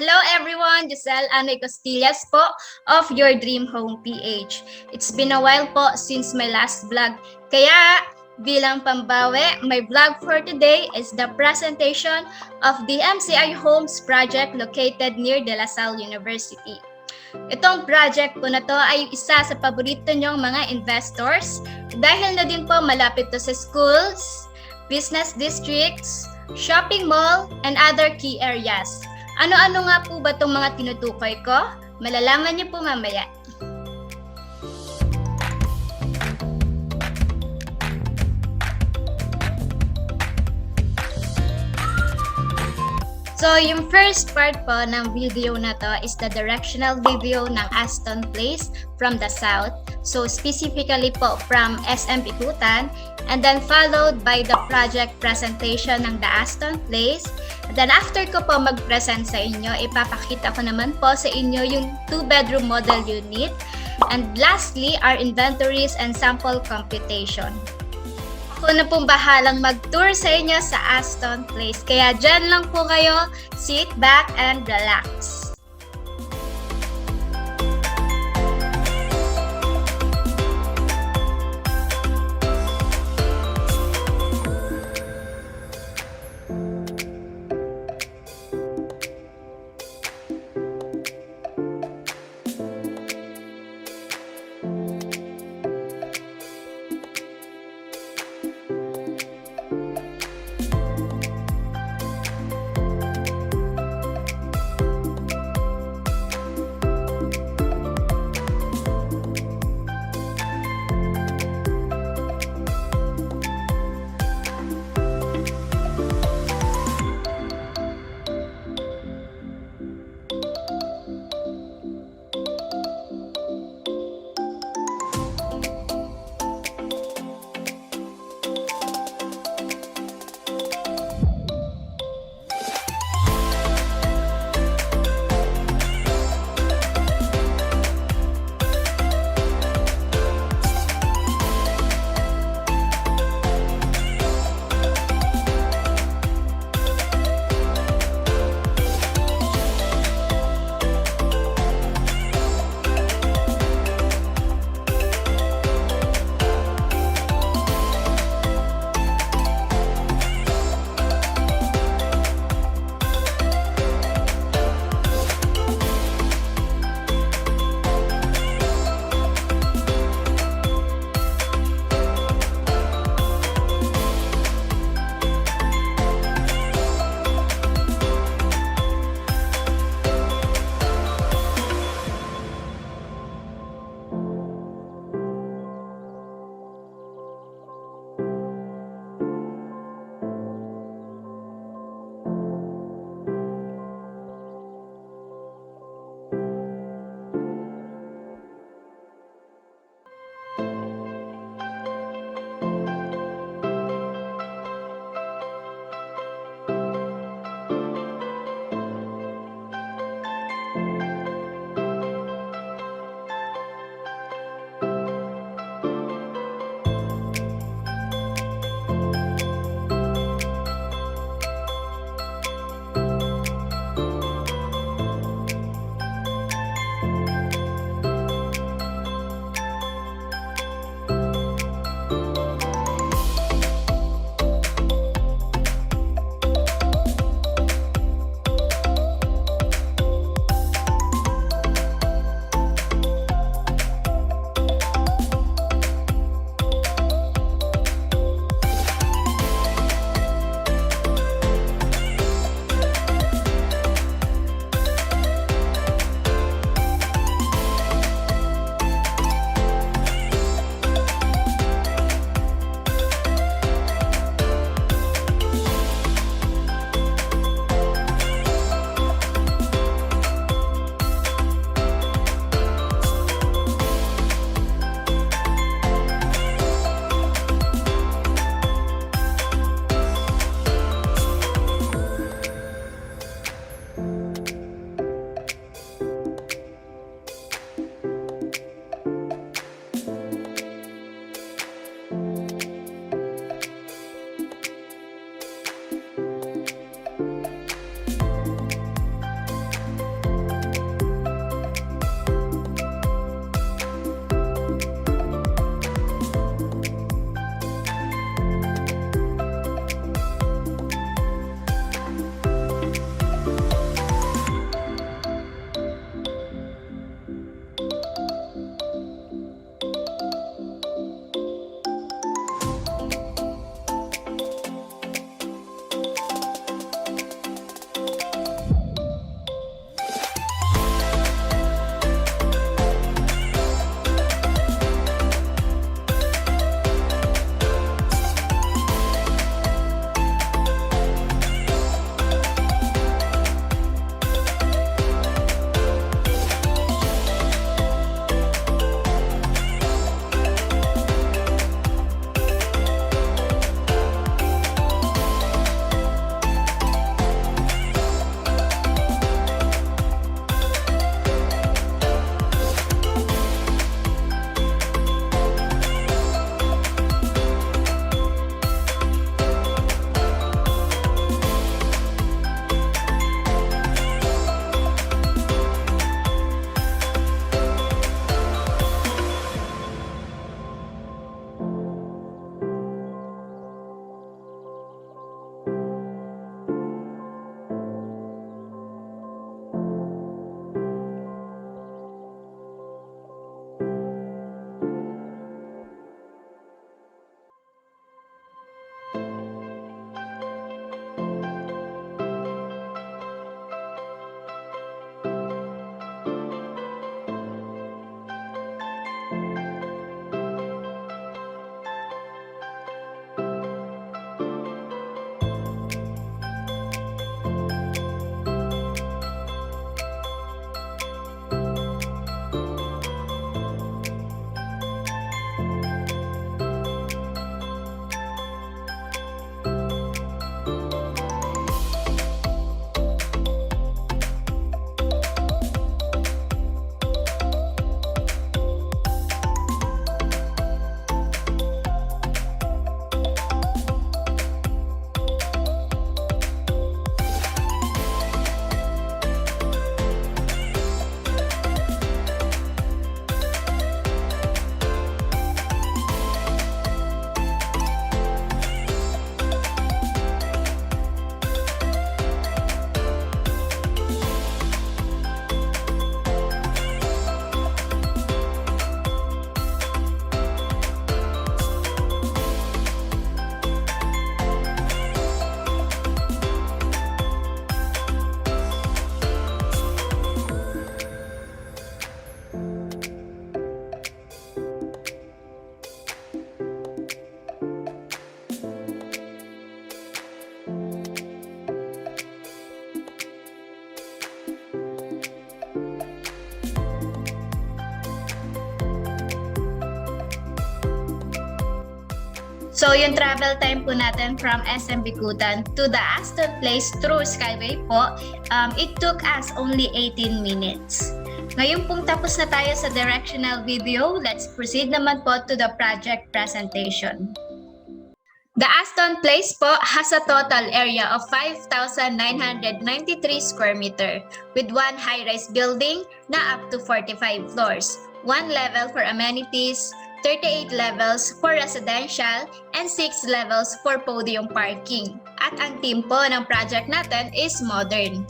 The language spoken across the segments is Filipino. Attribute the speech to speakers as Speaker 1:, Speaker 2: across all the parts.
Speaker 1: Hello everyone, 𝗂𝗏𝗂𝐿𝐴N𝐚𝐴 po of your Dream Home PH. It's been a while po since my last vlog. Kaya bilang pambawi, my vlog for today is the presentation of the DMCI Homes project located near De La Salle University. Itong project po na to ay isa sa paborito nyong mga investors dahil na din po malapit to sa schools, business districts, shopping mall, and other key areas. Ano-ano nga po ba itong mga tinutukoy ko? Malalaman niyo po mamaya. So, yung first part po ng video na to is the directional video ng Aston Place from the south. So, specifically po from SM Ikutan, and then followed by the project presentation ng the Aston Place. And then after ko po mag-present sa inyo, ipapakita ko naman po sa inyo yung 2-bedroom model unit. And lastly, our inventories and sample computation. Ako na pong bahalang mag-tour sa inyo sa Aston Place. Kaya dyan lang po kayo, sit back and relax. So yung travel time po natin from SM Bicutan to the Aston Place through Skyway po, it took us only 18 minutes. Ngayon pong tapos na tayo sa directional video, let's proceed naman po to the project presentation. The Aston Place po has a total area of 5,993 square meter with one high-rise building na up to 45 floors, one level for amenities, 38 levels for residential, and 6 levels for podium parking. At ang theme po ng project natin is modern.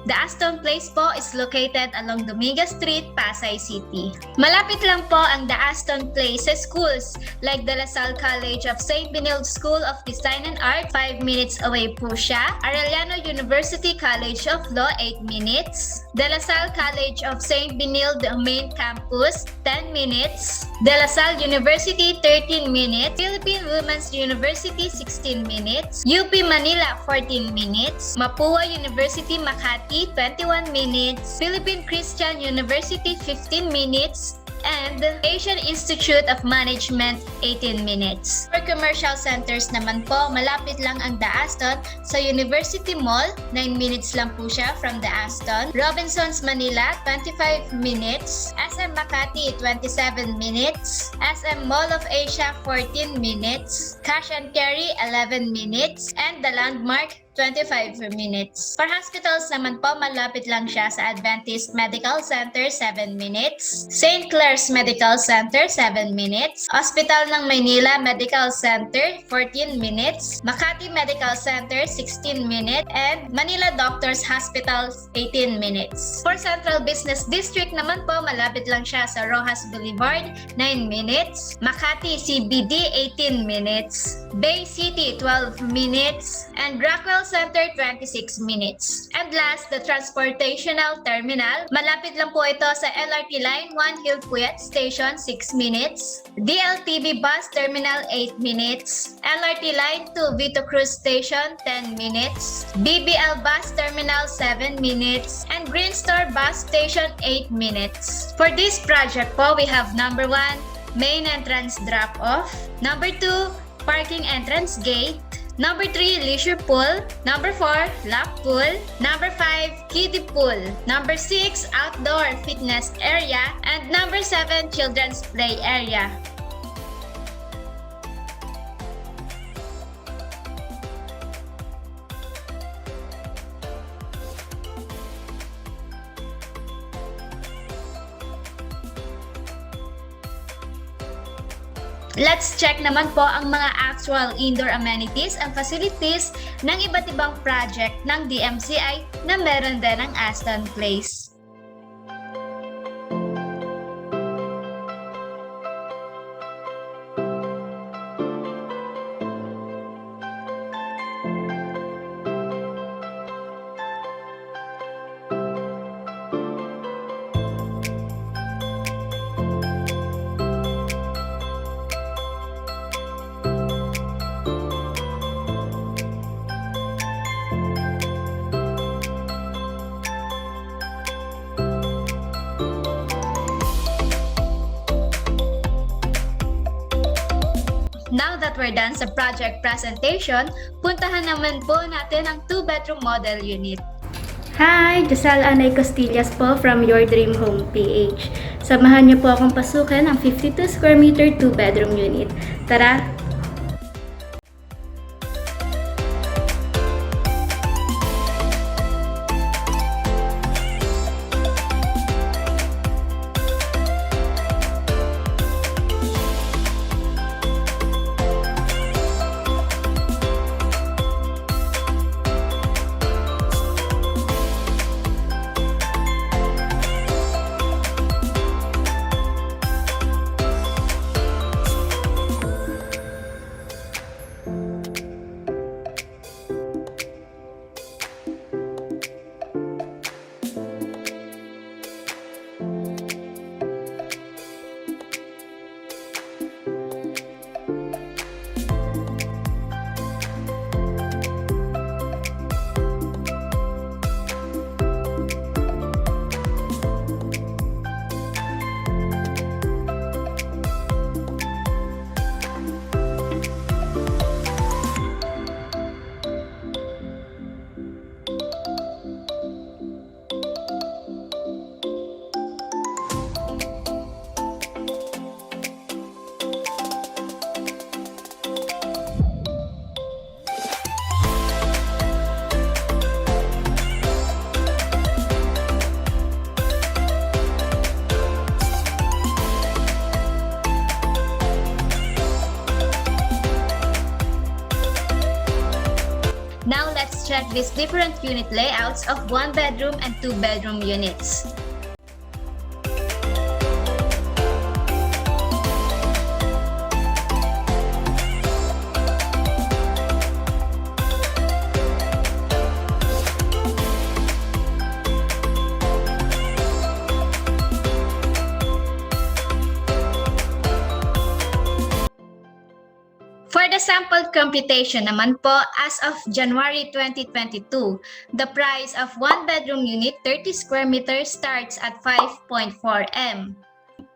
Speaker 1: The Aston Place po is located along Dominga Street, Pasay City. Malapit lang po ang the Aston Place sa schools like the 𝗟𝗲𝗃 College of St. Benilde School of Design and Art, 5 minutes away po siya. Arellano University College of Law, 8 minutes. De La Salle College of St. Benilde Main Campus, 10 minutes. De La Salle University, 13 minutes. Philippine Women's University, 16 minutes. UP Manila, 14 minutes. Mapua University Makati, 21 minutes, Philippine Christian University 15 minutes, and Asian Institute of Management 18 minutes. For commercial centers naman po, malapit lang ang the Aston sa University Mall, 9 minutes lang po siya from the Aston. Robinsons Manila, 25 minutes. SM Makati, 27 minutes. SM Mall of Asia, 14 minutes. Cash and Carry, 11 minutes. And the Landmark, 25 minutes. For hospitals naman po, malapit lang siya sa Adventist Medical Center, 7 minutes. St. Clair's Medical Center, 7 minutes. Hospital ng Maynila Medical Center, 14 minutes. Makati Medical Center, 16 minutes. And Manila Doctors Hospital, 18 minutes. For Central Business District naman po, malapit lang siya sa Rojas Boulevard, 9 minutes. Makati CBD, 18 minutes. Bay City, 12 minutes. And Rockwell Center, 26 minutes. And last, the Transportational Terminal. Malapit lang po ito sa LRT Line 1 𝗓𝐿𝐴𝐻 Station, 6 minutes. DLTV Bus Terminal, 8 minutes. LRT Line 2 Vito Cruz Station, 10 minutes. BBL Bus Terminal, 7 minutes. And Green Store Bus Station, 8 minutes. For this project po, we have number 1, main entrance drop-off. Number 2, parking entrance gate. Number 3, leisure pool. Number 4, lap pool. Number 5, kiddie pool. Number 6, outdoor fitness area. And number 7, children's play area. Let's check naman po ang mga actual indoor amenities and facilities ng iba't ibang project ng DMCI na meron din ang Aston Place. Now that we're done sa project presentation, puntahan naman po natin ang 2-bedroom model unit.
Speaker 2: Hi! 𝗂𝗏𝗪 𝗂𝐾𝐬𝐿 po from Your Dream Home PH. Samahan niyo po akong pasukin ang 52 square meter 2-bedroom unit. Tara!
Speaker 1: check these different unit layouts of 1-bedroom and 2-bedroom units. For the sample computation naman po, as of January 2022, the price of 1-bedroom unit 30 square meters starts at 5.4 M.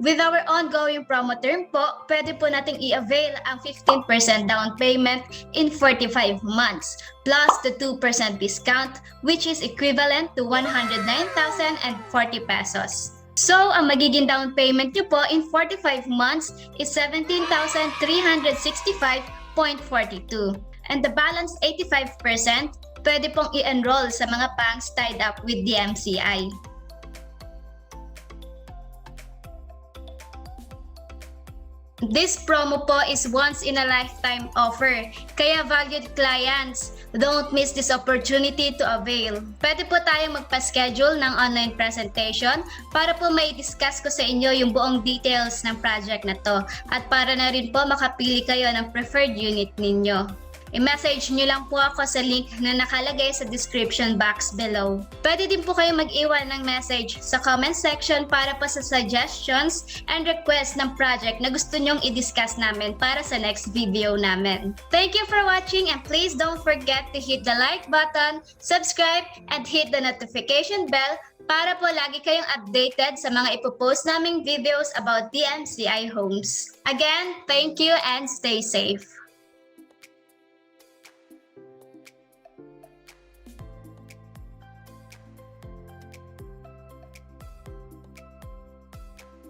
Speaker 1: With our ongoing promo term po, pwede po nating i-avail ang 15% down payment in 45 months plus the 2% discount, which is equivalent to 109,040 pesos. So, ang magiging down payment nyo po in 45 months is 17,365.42. And the balance 85% pwede pong i-enroll sa mga banks tied up with DMCI. This promo po is once in a lifetime offer. Kaya valued clients, don't miss this opportunity to avail. Pwede po tayong magpa-schedule ng online presentation para po may discuss ko sa inyo yung buong details ng project na to at para na rin po makapili kayo ng preferred unit ninyo. I-message nyo lang po ako sa link na nakalagay sa description box below. Pwede din po kayo mag-iwan ng message sa comment section para po sa suggestions and requests ng project na gusto nyong i-discuss namin para sa next video namin. Thank you for watching and please don't forget to hit the like button, subscribe, and hit the notification bell para po lagi kayong updated sa mga ipopost naming videos about DMCI homes. Again, thank you and stay safe.